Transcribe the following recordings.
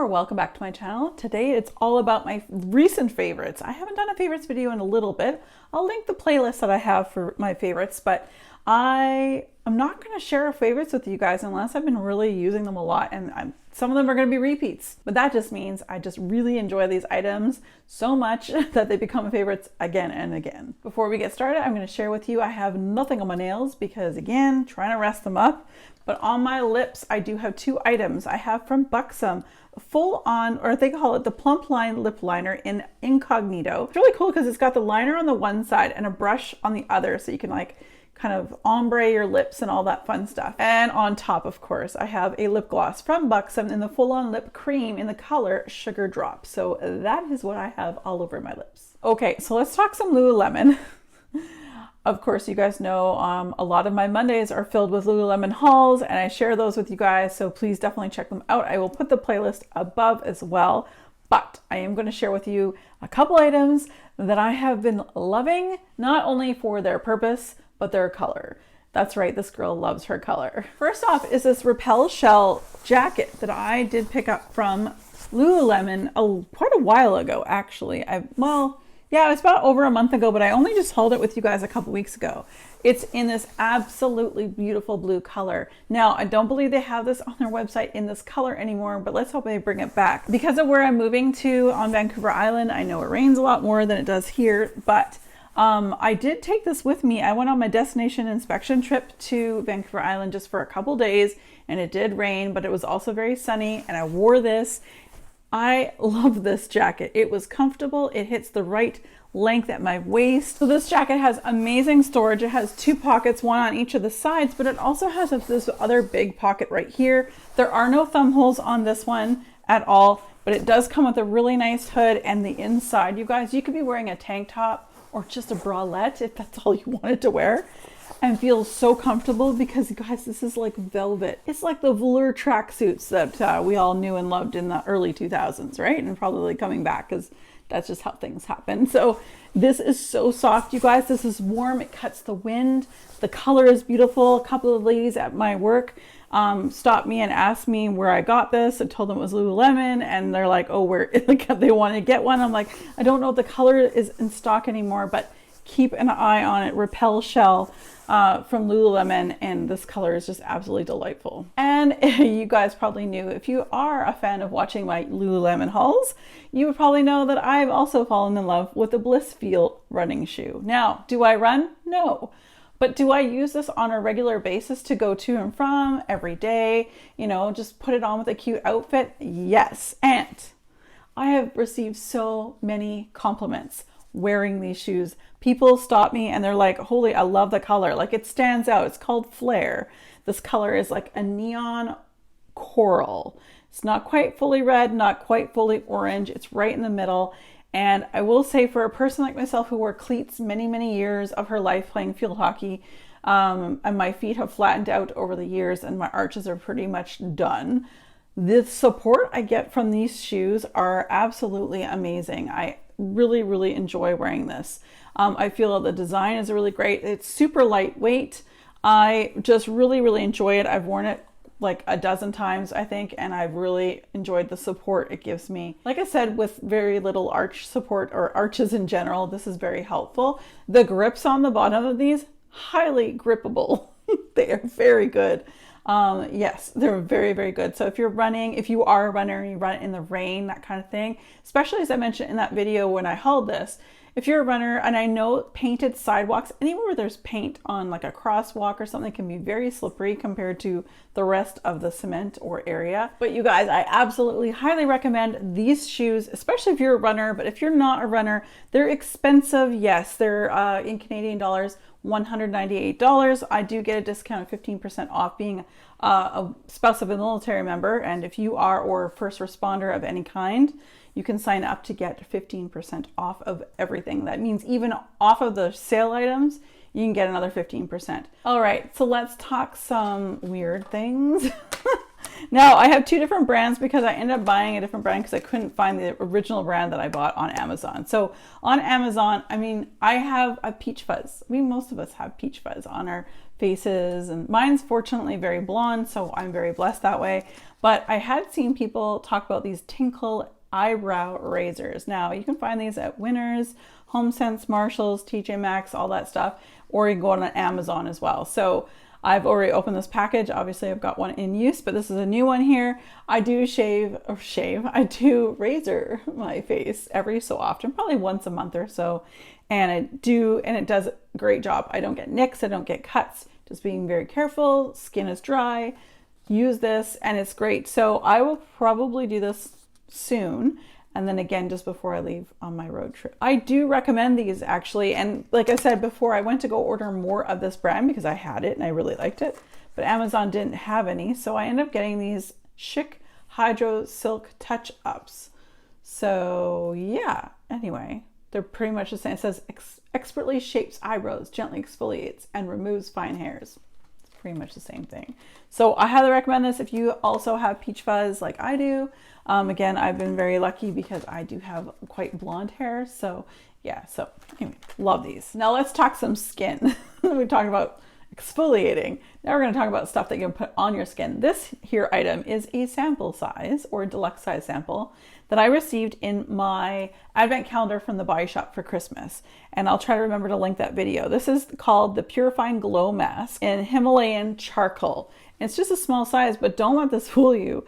Welcome back to my channel. Today it's all about my recent favorites. I haven't done a favorites video in a little bit. I'll link the playlist that I have for my favorites, but I'm not going to share favorites with you guys unless I've been really using them a lot, and some of them are going to be repeats. But that just means I just really enjoy these items so much that they become favorites again and again. Before we get started, I'm going to share with you I have nothing on my nails because, again, trying to rest them up. But on my lips, I do have two items. I have from Buxom full on, or they call it the Plump Line Lip Liner in Incognito. It's really cool because it's got the liner on the one side and a brush on the other, so you can like kind of ombre your lips and all that fun stuff. And on top, of course, I have a lip gloss from Buxom in the Full On Lip Cream in the color Sugar Drop. So that is what I have all over my lips. Okay, so let's talk some Lululemon. Of course, you guys know a lot of my Mondays are filled with Lululemon hauls, and I share those with you guys, so please definitely check them out. I will put the playlist above as well, but I am going to share with you a couple items that I have been loving, not only for their purpose, but their color. That's right, this girl loves her color. First off is this Referral shell jacket that I did pick up from Lululemon quite a while ago, actually. Yeah, it was about over a month ago, but I only just hauled it with you guys a couple weeks ago. It's in this absolutely beautiful blue color. Now, I don't believe they have this on their website in this color anymore, but let's hope they bring it back. Because of where I'm moving to on Vancouver Island, I know it rains a lot more than it does here, but I did take this with me. I went on my destination inspection trip to Vancouver Island just for a couple days, and it did rain, but it was also very sunny, and I wore this. I love this jacket. It was comfortable. It hits the right length at my waist. So this jacket has amazing storage. It has two pockets, one on each of the sides, but it also has this other big pocket right here. There are no thumb holes on this one at all, but it does come with a really nice hood, and the inside, you guys, you could be wearing a tank top or just a bralette if that's all you wanted to wear, and feel so comfortable because, you guys, this is like velvet. It's like the velour tracksuits that we all knew and loved in the early 2000s, right? And probably coming back because that's just how things happen. So this is so soft, you guys. This is warm. It cuts the wind. The color is beautiful. A couple of ladies at my work stopped me and asked me where I got this. I told them it was Lululemon, and they're like, oh, where? Like, they want to get one. I'm like, I don't know if the color is in stock anymore, but keep an eye on it. Referral shell from Lululemon, and this color is just absolutely delightful. And you guys probably knew, if you are a fan of watching my Lululemon hauls, you would probably know that I've also fallen in love with the Bliss Feel running shoe. Now, do I run? No. But do I use this on a regular basis to go to and from every day? You know, just put it on with a cute outfit? Yes. And I have received so many compliments wearing these shoes. People stop me and they're like, holy, I love the color. Like, it stands out. It's called Flare. This color is like a neon coral. It's not quite fully red, not quite fully orange. It's right in the middle. And I will say, for a person like myself who wore cleats many, many years of her life playing field hockey, and my feet have flattened out over the years and my arches are pretty much done, the support I get from these shoes are absolutely amazing. I really, really enjoy wearing this. I feel the design is really great. It's super lightweight. I just really, really enjoy it. I've worn it like a dozen times, I think, and I've really enjoyed the support it gives me. Like I said, with very little arch support or arches in general, this is very helpful. The grips on the bottom of these, highly grippable. They are very good. Yes, they're very, very good. So if you are a runner and you run in the rain, that kind of thing, especially as I mentioned in that video when I hauled this, if you're a runner, and I know painted sidewalks, anywhere where there's paint on like a crosswalk or something, can be very slippery compared to the rest of the cement or area. But you guys, I absolutely highly recommend these shoes, especially if you're a runner. But if you're not a runner, they're expensive. Yes, they're in Canadian dollars, $198. I do get a discount of 15% off being a spouse of a military member. And if you are, or a first responder of any kind, you can sign up to get 15% off of everything. That means even off of the sale items, you can get another 15%. All right, so let's talk some weird things. Now I have two different brands because I ended up buying a different brand because I couldn't find the original brand that I bought on Amazon. So on Amazon, I mean, I have a peach fuzz. I mean, most of us have peach fuzz on our faces, and mine's fortunately very blonde, so I'm very blessed that way. But I had seen people talk about these Tinkle eyebrow razors. Now you can find these at Winners, HomeSense, Marshalls, TJ Maxx, all that stuff, or you can go on Amazon as well. So I've already opened this package. Obviously I've got one in use, but this is a new one here. I do I do razor my face every so often, probably once a month or so. And it does a great job. I don't get nicks, I don't get cuts, just being very careful. Skin is dry, use this and it's great. So I will probably do this soon. And then again, just before I leave on my road trip. I do recommend these actually. And like I said before, I went to go order more of this brand because I had it and I really liked it, but Amazon didn't have any. So I ended up getting these Chic Hydro Silk Touch Ups. So yeah, anyway, they're pretty much the same. It says expertly shapes eyebrows, gently exfoliates and removes fine hairs. It's pretty much the same thing. So I highly recommend this if you also have peach fuzz like I do. Again, I've been very lucky because I do have quite blonde hair. So yeah, so anyway, love these. Now let's talk some skin. We talked about exfoliating. Now we're going to talk about stuff that you can put on your skin. This here item is a sample size or deluxe size sample that I received in my advent calendar from the Body Shop for Christmas. And I'll try to remember to link that video. This is called the Purifying Glow Mask in Himalayan Charcoal. It's just a small size, but don't let this fool you.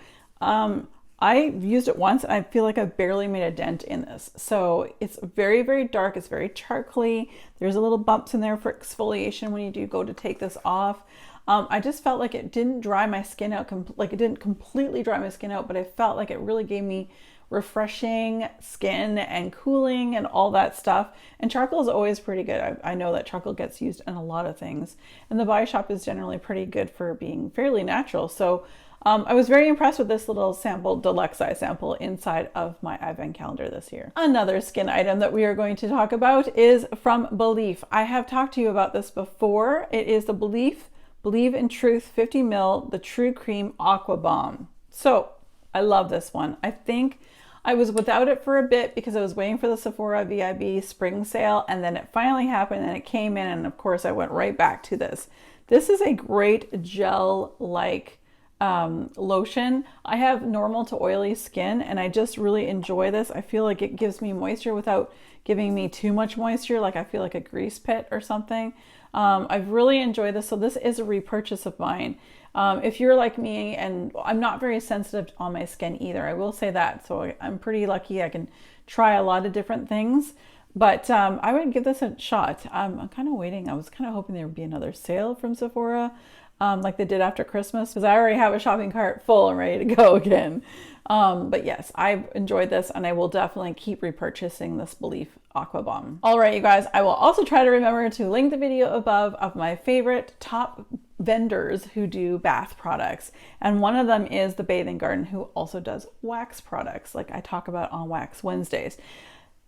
I used it once and I feel like I barely made a dent in this. So it's very, very dark. It's very charcoaly. There's a little bumps in there for exfoliation when you do go to take this off. I just felt like it didn't dry my skin out, like it didn't completely dry my skin out, but I felt like it really gave me refreshing skin and cooling and all that stuff. And charcoal is always pretty good. I know that charcoal gets used in a lot of things. And the Body Shop is generally pretty good for being fairly natural. So I was very impressed with this little sample, deluxe size sample inside of my advent calendar this year. Another skin item that we are going to talk about is from Belief. I have talked to you about this before. It is the Believe in Truth 50 ml, the True Cream Aqua Bomb. So I love this one. I think I was without it for a bit because I was waiting for the Sephora VIB spring sale, and then it finally happened and it came in, and of course I went right back to this. This is a great gel-like lotion. I have normal to oily skin and I just really enjoy this. I feel like it gives me moisture without giving me too much moisture, like I feel like a grease pit or something. I've really enjoyed this. So this is a repurchase of mine. If you're like me, and I'm not very sensitive on my skin either, I will say that. So I'm pretty lucky. I can try a lot of different things, but I would give this a shot. I'm kind of waiting. I was kind of hoping there would be another sale from Sephora like they did after Christmas, because I already have a shopping cart full and ready to go again. But yes, I've enjoyed this and I will definitely keep repurchasing this Belief Aqua Bomb. All right, you guys, I will also try to remember to link the video above of my favorite top vendors who do bath products. And one of them is the Bathing Garden, who also does wax products like I talk about on Wax Wednesdays.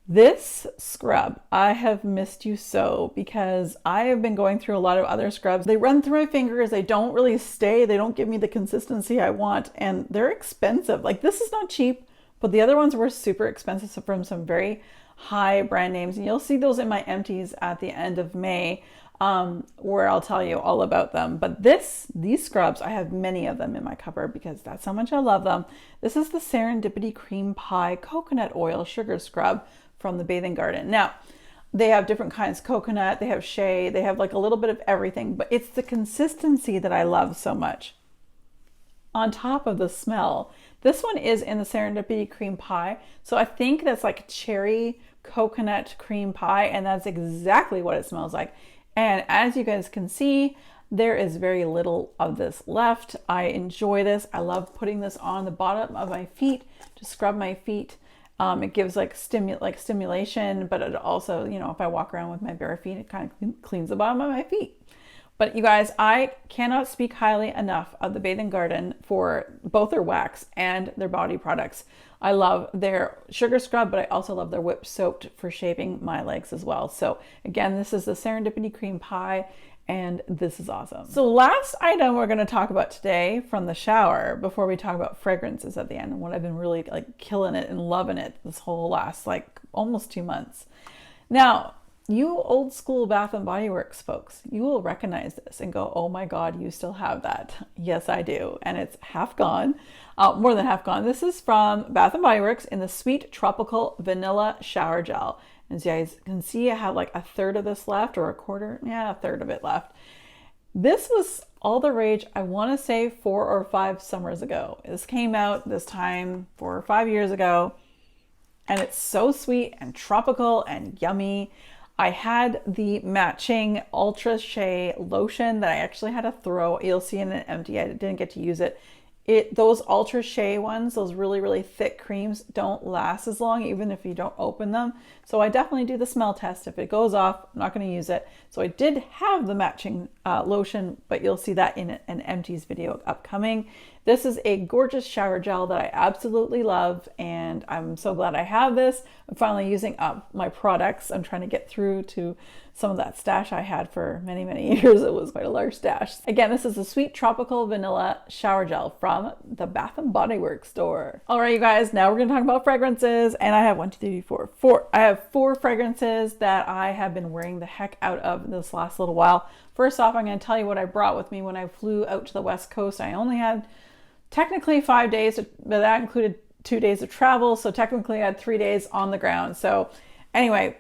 This scrub, I have missed you so, because I have been going through a lot of other scrubs. They run through my fingers, they don't really stay, they don't give me the consistency I want, and they're expensive. Like, this is not cheap, but the other ones were super expensive from some very high brand names. And you'll see those in my empties at the end of May, where I'll tell you all about them. But these scrubs, I have many of them in my cupboard because that's how much I love them. This is the Serendipity Cream Pie Coconut Oil Sugar Scrub from the Bathing Garden. Now, they have different kinds, coconut, they have shea, they have like a little bit of everything, but it's the consistency that I love so much. On top of the smell, this one is in the Serendipity Cream Pie. So I think that's like cherry coconut cream pie, and that's exactly what it smells like. And as you guys can see, there is very little of this left. I enjoy this. I love putting this on the bottom of my feet to scrub my feet. It gives like stimulation, but it also, you know, if I walk around with my bare feet, it kind of cleans the bottom of my feet. But you guys, I cannot speak highly enough of the Bathing Garden for both their wax and their body products. I love their sugar scrub, but I also love their whip soaked for shaping my legs as well. So again, this is the Serendipity Cream Pie, and this is awesome. So last item we're going to talk about today from the shower before we talk about fragrances at the end and what I've been really like killing it and loving it this whole last like almost 2 months. Now, you old school Bath and Body Works folks, you will recognize this and go, oh my God, you still have that. Yes, I do. And it's half gone, more than half gone. This is from Bath and Body Works in the Sweet Tropical Vanilla Shower Gel. As you guys can see, I have like a third of this left, or a quarter. Yeah, a third of it left. This was all the rage, I want to say 4 or 5 summers ago. This came out this time 4 or 5 years ago. And it's so sweet and tropical and yummy. I had the matching Ultra Shea lotion that I actually had to throw. You'll see in an empty. I didn't get to use it. Those Ultra Shea ones, those really, really thick creams, don't last as long even if you don't open them. So I definitely do the smell test. If it goes off, I'm not going to use it. So I did have the matching lotion, but you'll see that in an empties video upcoming. This is a gorgeous shower gel that I absolutely love, and I'm so glad I have this. I'm finally using up my products. I'm trying to get through to some of that stash I had for many, many years. It was quite a large stash. Again, this is the Sweet Tropical Vanilla Shower Gel from the Bath and Body Works store. All right, you guys, now we're gonna talk about fragrances, and I have 1, 2, 3, 4, 4. I have 4 fragrances that I have been wearing the heck out of this last little while. First off, I'm gonna tell you what I brought with me when I flew out to the West Coast. I only had technically 5 days, but that included 2 days of travel. So technically I had 3 days on the ground. So anyway,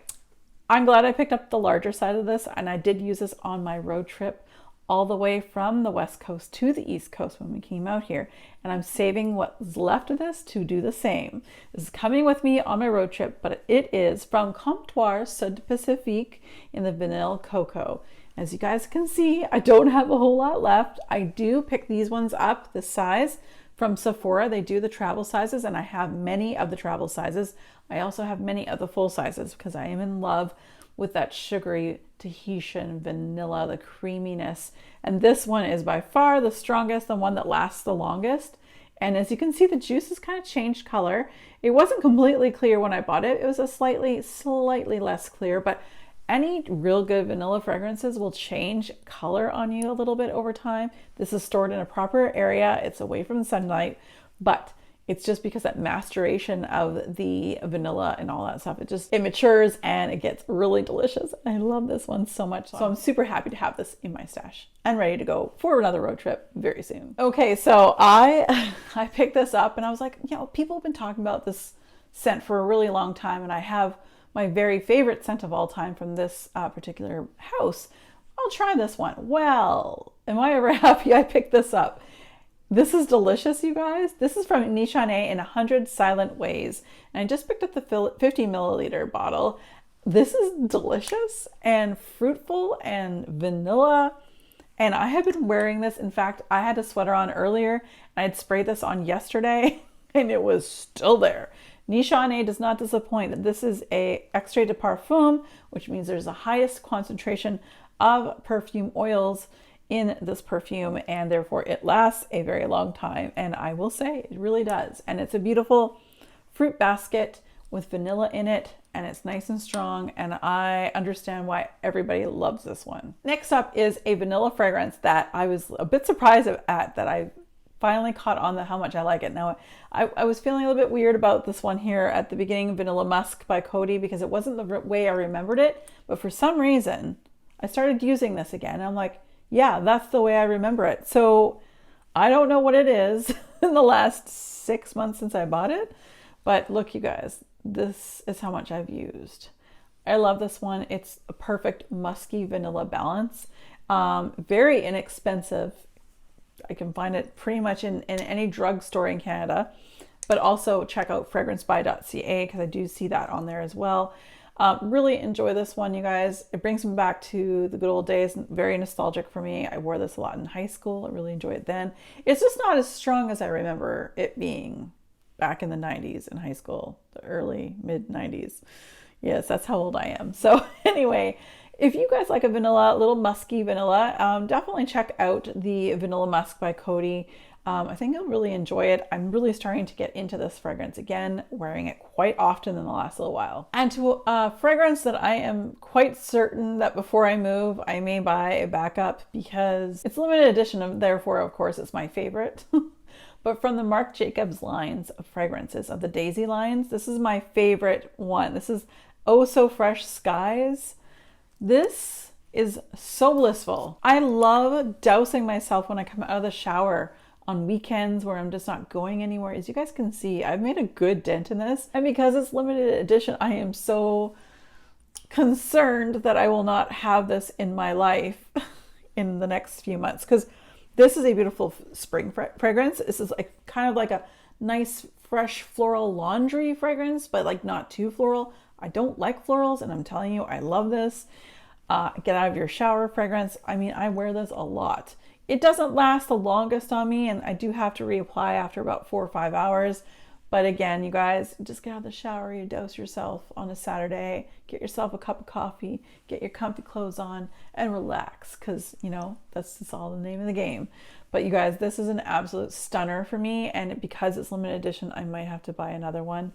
I'm glad I picked up the larger side of this, and I did use this on my road trip all the way from the West Coast to the East Coast when we came out here. And I'm saving what's left of this to do the same. This is coming with me on my road trip, but it is from Comptoir Sud Pacifique in the Vanilla Cocoa. As you guys can see, I don't have a whole lot left. I do pick these ones up, this size, from Sephora. They do the travel sizes, and I have many of the travel sizes. I also have many of the full sizes because I am in love with that sugary Tahitian vanilla, the creaminess. And this one is by far the strongest, the one that lasts the longest. And as you can see, the juices kind of changed color. It wasn't completely clear when I bought it. It was a slightly less clear, but any real good vanilla fragrances will change color on you a little bit over time. This is stored in a proper area. It's away from sunlight, but it's just because that maceration of the vanilla and all that stuff, it matures and it gets really delicious. I love this one so much. So I'm super happy to have this in my stash and ready to go for another road trip very soon. Okay, so I picked this up and I was like, you know, people have been talking about this scent for a really long time, and I have my very favorite scent of all time from this particular house. I'll try this one. Well, am I ever happy I picked this up? This is delicious, you guys. This is from Nishan A in 100 Silent Ways. And I just picked up the 50 milliliter bottle. This is delicious and fruitful and vanilla. And I have been wearing this. In fact, I had a sweater on earlier and I had sprayed this on yesterday and it was still there. Nishan A does not disappoint. This is a extrait de parfum, which means there's the highest concentration of perfume oils in this perfume, and therefore it lasts a very long time. And I will say it really does. And it's a beautiful fruit basket with vanilla in it, and it's nice and strong, and I understand why everybody loves this one. Next up is a vanilla fragrance that I was a bit surprised at, that I finally caught on how much I like it. Now, I was feeling a little bit weird about this one here at the beginning, Vanilla Musk by Cody, because it wasn't the way I remembered it, but for some reason I started using this again. And I'm like, yeah, that's the way I remember it. So I don't know what it is in the last 6 months since I bought it, but look, you guys, this is how much I've used. I love this one. It's a perfect musky vanilla balance. Very inexpensive. I can find it pretty much in any drugstore in Canada, but also check out fragrancebuy.ca because I do see that on there as well. Really enjoy this one, you guys. It brings me back to the good old days. Very nostalgic for me. I wore this a lot in high school. I really enjoyed it then. It's just not as strong as I remember it being back in the 90s in high school, the early mid 90s. Yes, that's how old I am. So anyway, if you guys like a vanilla, little musky vanilla, definitely check out the Vanilla Musk by Cody. I think you'll really enjoy it. I'm really starting to get into this fragrance again, wearing it quite often in the last little while. And to a fragrance that I am quite certain that before I move, I may buy a backup because it's limited edition, therefore, of course, it's my favorite. But from the Marc Jacobs lines of fragrances, of the Daisy lines, this is my favorite one. This is Oh So Fresh Skies. This is so blissful. I love dousing myself when I come out of the shower on weekends where I'm just not going anywhere. As you guys can see, I've made a good dent in this. And because it's limited edition, I am so concerned that I will not have this in my life in the next few months, because this is a beautiful spring fragrance. This is like kind of like a nice fresh floral laundry fragrance, but like not too floral. I don't like florals, and I'm telling you, I love this. Get out of your shower fragrance. I mean, I wear this a lot. It doesn't last the longest on me, and I do have to reapply after about 4 or 5 hours. But again, you guys, just get out of the shower, you dose yourself on a Saturday, get yourself a cup of coffee, get your comfy clothes on, and relax, because, you know, that's all the name of the game. But you guys, this is an absolute stunner for me, and because it's limited edition, I might have to buy another one.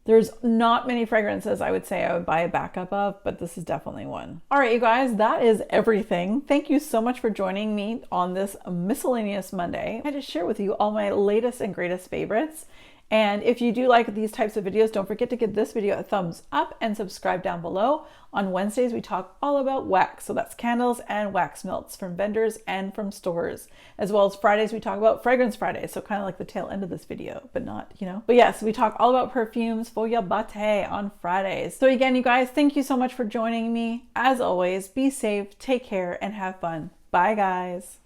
There's not many fragrances I would say I would buy a backup of, but this is definitely one. All right, you guys, that is everything. Thank you so much for joining me on this Miscellaneous Monday. I had to share with you all my latest and greatest favorites. And if you do like these types of videos, don't forget to give this video a thumbs up and subscribe down below. On Wednesdays, we talk all about wax. So that's candles and wax melts from vendors and from stores. As well as Fridays, we talk about Fragrance Fridays. So kind of like the tail end of this video, but not, you know. But yes, we talk all about perfumes, Foya Bate on Fridays. So again, you guys, thank you so much for joining me. As always, be safe, take care, and have fun. Bye, guys.